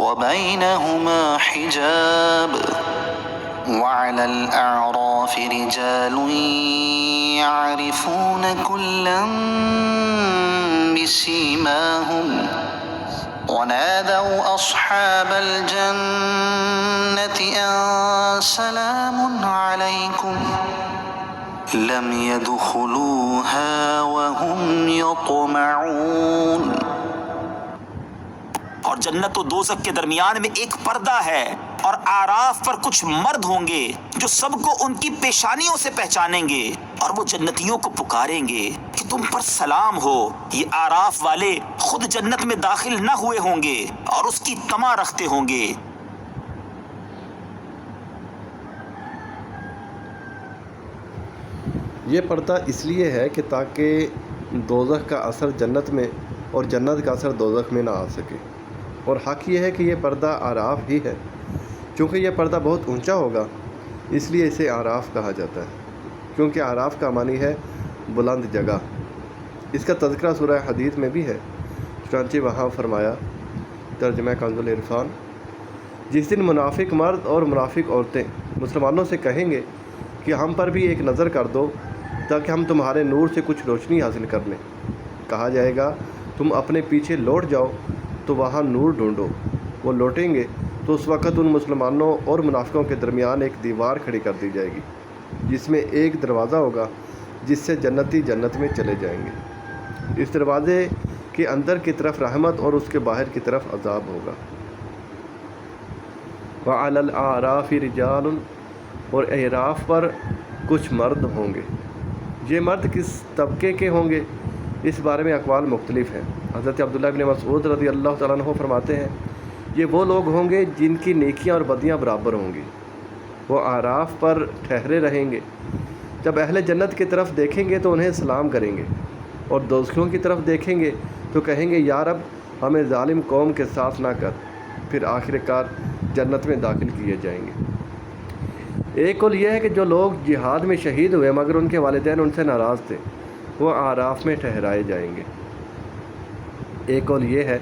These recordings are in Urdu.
وبينهما حجاب وعلى الأعراف رجال يعرفون كلا بسيماهم ونادوا أصحاب الجنة أن سلام عليكم لم يدخلوها وهم يطمعون۔ اور جنت و دوزخ کے درمیان میں ایک پردہ ہے، اور اعراف پر کچھ مرد ہوں گے جو سب کو ان کی پیشانیوں سے پہچانیں گے، اور وہ جنتیوں کو پکاریں گے کہ تم پر سلام ہو۔ یہ اعراف والے خود جنت میں داخل نہ ہوئے ہوں گے اور اس کی طمع رکھتے ہوں گے۔ یہ پردہ اس لیے ہے کہ تاکہ دوزخ کا اثر جنت میں اور جنت کا اثر دوزخ میں نہ آ سکے، اور حق یہ ہے کہ یہ پردہ اعراف ہی ہے۔ چونکہ یہ پردہ بہت اونچا ہوگا اس لیے اسے اعراف کہا جاتا ہے، کیونکہ اعراف کا معنی ہے بلند جگہ۔ اس کا تذکرہ سورہ حدید میں بھی ہے، چنانچہ وہاں فرمایا، ترجمہ کنز العرفان، جس دن منافق مرد اور منافق عورتیں مسلمانوں سے کہیں گے کہ ہم پر بھی ایک نظر کر دو تاکہ ہم تمہارے نور سے کچھ روشنی حاصل کر لیں۔ کہا جائے گا تم اپنے پیچھے لوٹ جاؤ تو وہاں نور ڈھونڈو۔ وہ لوٹیں گے تو اس وقت ان مسلمانوں اور منافقوں کے درمیان ایک دیوار کھڑی کر دی جائے گی جس میں ایک دروازہ ہوگا جس سے جنتی جنت میں چلے جائیں گے۔ اس دروازے کے اندر کی طرف رحمت اور اس کے باہر کی طرف عذاب ہوگا۔ وعلی الاعراف رجال، اور اعراف پر کچھ مرد ہوں گے۔ یہ مرد کس طبقے کے ہوں گے اس بارے میں اقوال مختلف ہیں۔ حضرت عبداللہ بن مسعود رضی اللہ تعالیٰ عنہ فرماتے ہیں، یہ وہ لوگ ہوں گے جن کی نیکیاں اور بدیاں برابر ہوں گی۔ وہ اعراف پر ٹھہرے رہیں گے۔ جب اہل جنت کی طرف دیکھیں گے تو انہیں سلام کریں گے، اور دوزخیوں کی طرف دیکھیں گے تو کہیں گے یا رب ہمیں ظالم قوم کے ساتھ نہ کر۔ پھر آخر کار جنت میں داخل کیے جائیں گے۔ ایک قول یہ ہے کہ جو لوگ جہاد میں شہید ہوئے مگر ان کے والدین ان سے ناراض تھے وہ اعراف میں ٹھہرائے جائیں گے۔ ایک قول یہ ہے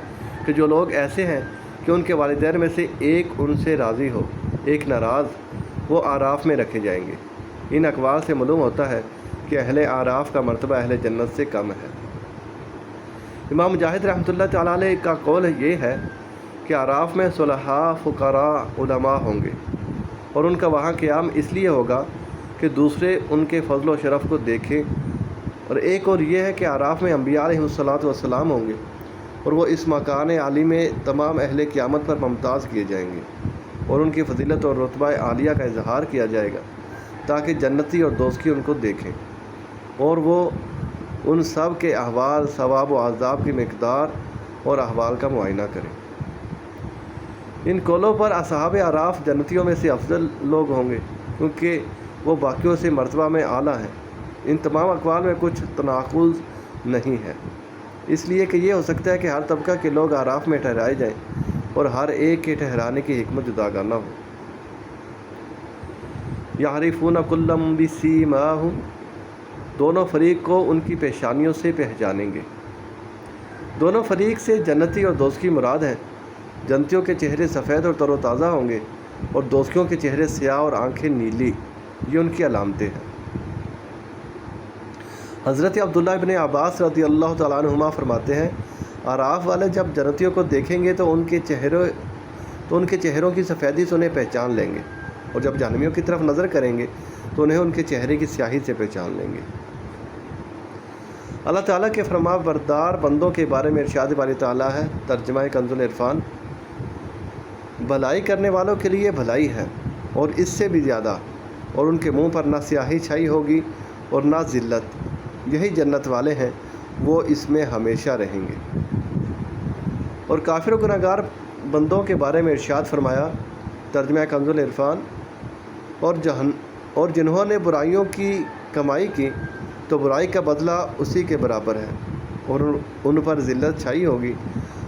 کہ جو لوگ ایسے ہیں کہ ان کے والدین میں سے ایک ان سے راضی ہو ایک ناراض، وہ اعراف میں رکھے جائیں گے۔ ان اقوال سے معلوم ہوتا ہے کہ اہل اعراف کا مرتبہ اہل جنت سے کم ہے۔ امام مجاہد رحمۃ اللہ تعالیٰ علیہ کا قول یہ ہے کہ اعراف میں صلحاء، فقراء، علماء ہوں گے، اور ان کا وہاں قیام اس لیے ہوگا کہ دوسرے ان کے فضل و شرف کو دیکھیں۔ اور ایک اور یہ ہے کہ اعراف میں انبیاء علیہ الصلاۃ والسلام ہوں گے، اور وہ اس مکان عالی میں تمام اہل قیامت پر ممتاز کیے جائیں گے، اور ان کی فضیلت اور رتبہ عالیہ کا اظہار کیا جائے گا تاکہ جنتی اور دوزخی ان کو دیکھیں، اور وہ ان سب کے احوال، ثواب و عذاب کی مقدار اور احوال کا معائنہ کریں۔ ان قولوں پر اصحاب اعراف جنتیوں میں سے افضل لوگ ہوں گے کیونکہ وہ باقیوں سے مرتبہ میں اعلیٰ ہیں۔ ان تمام اقوال میں کچھ تناقض نہیں ہے، اس لیے کہ یہ ہو سکتا ہے کہ ہر طبقہ کے لوگ اعراف میں ٹھہرائے جائیں اور ہر ایک کے ٹھہرانے کی حکمت جداگانہ ہو۔ یعرفون کلا بسیماہم، دونوں فریق کو ان کی پیشانیوں سے پہچانیں گے۔ دونوں فریق سے جنتی اور دوزخی مراد ہیں۔ جنتیوں کے چہرے سفید اور تر و تازہ ہوں گے، اور دوزخیوں کے چہرے سیاہ اور آنکھیں نیلی، یہ ان کی علامتیں ہیں۔ حضرت عبداللہ بن عباس رضی اللہ تعالیٰ عنہما فرماتے ہیں، اعراف والے جب جنتیوں کو دیکھیں گے تو ان کے چہروں کی سفیدی سے انہیں پہچان لیں گے، اور جب جہنمیوں کی طرف نظر کریں گے تو انہیں ان کے چہرے کی سیاہی سے پہچان لیں گے۔ اللہ تعالیٰ کے فرما بردار بندوں کے بارے میں ارشاد باری تعالیٰ ہے، ترجمہ کنز العرفان، بھلائی کرنے والوں کے لیے بھلائی ہے اور اس سے بھی زیادہ، اور ان کے منہ پر نہ سیاہی چھائی ہوگی اور نہ ذلت، یہی جنت والے ہیں، وہ اس میں ہمیشہ رہیں گے۔ اور کافر و گنہگار بندوں کے بارے میں ارشاد فرمایا، ترجمہ کنز العرفان، اور جنہوں نے برائیوں کی کمائی کی تو برائی کا بدلہ اسی کے برابر ہے، اور ان پر ذلت چھائی ہوگی،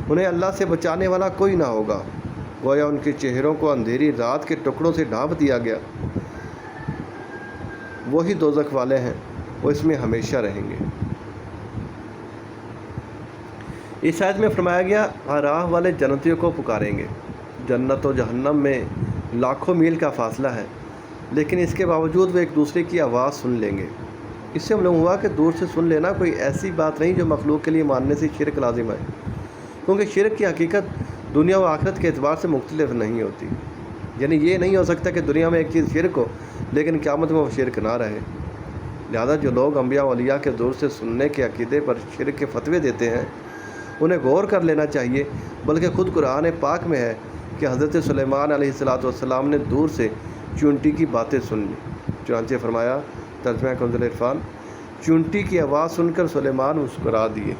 انہیں اللہ سے بچانے والا کوئی نہ ہوگا، گویا ان کے چہروں کو اندھیری رات کے ٹکڑوں سے ڈھانپ دیا گیا۔ وہی دوزخ والے ہیں، وہ اس میں ہمیشہ رہیں گے۔ اس آیت میں فرمایا گیا آراف والے جنتیوں کو پکاریں گے۔ جنت و جہنم میں لاکھوں میل کا فاصلہ ہے، لیکن اس کے باوجود وہ ایک دوسرے کی آواز سن لیں گے۔ اس سے معلوم ہوا کہ دور سے سن لینا کوئی ایسی بات نہیں جو مخلوق کے لیے ماننے سے شرک لازم ہے، کیونکہ شرک کی حقیقت دنیا و آخرت کے اعتبار سے مختلف نہیں ہوتی۔ یعنی یہ نہیں ہو سکتا کہ دنیا میں ایک چیز شرک ہو لیکن قیامت میں وہ شرک نہ رہے۔ لہذا جو لوگ انبیاء و اولیاء کے دور سے سننے کے عقیدے پر شرک کے فتوے دیتے ہیں انہیں غور کر لینا چاہیے، بلکہ خود قرآن پاک میں ہے کہ حضرت سلیمان علیہ السلام نے دور سے چونٹی کی باتیں سن لی۔ چنانچہ فرمایا ترجمہ کنز العرفان، چونٹی کی آواز سن کر سلیمان مسکرا دیے۔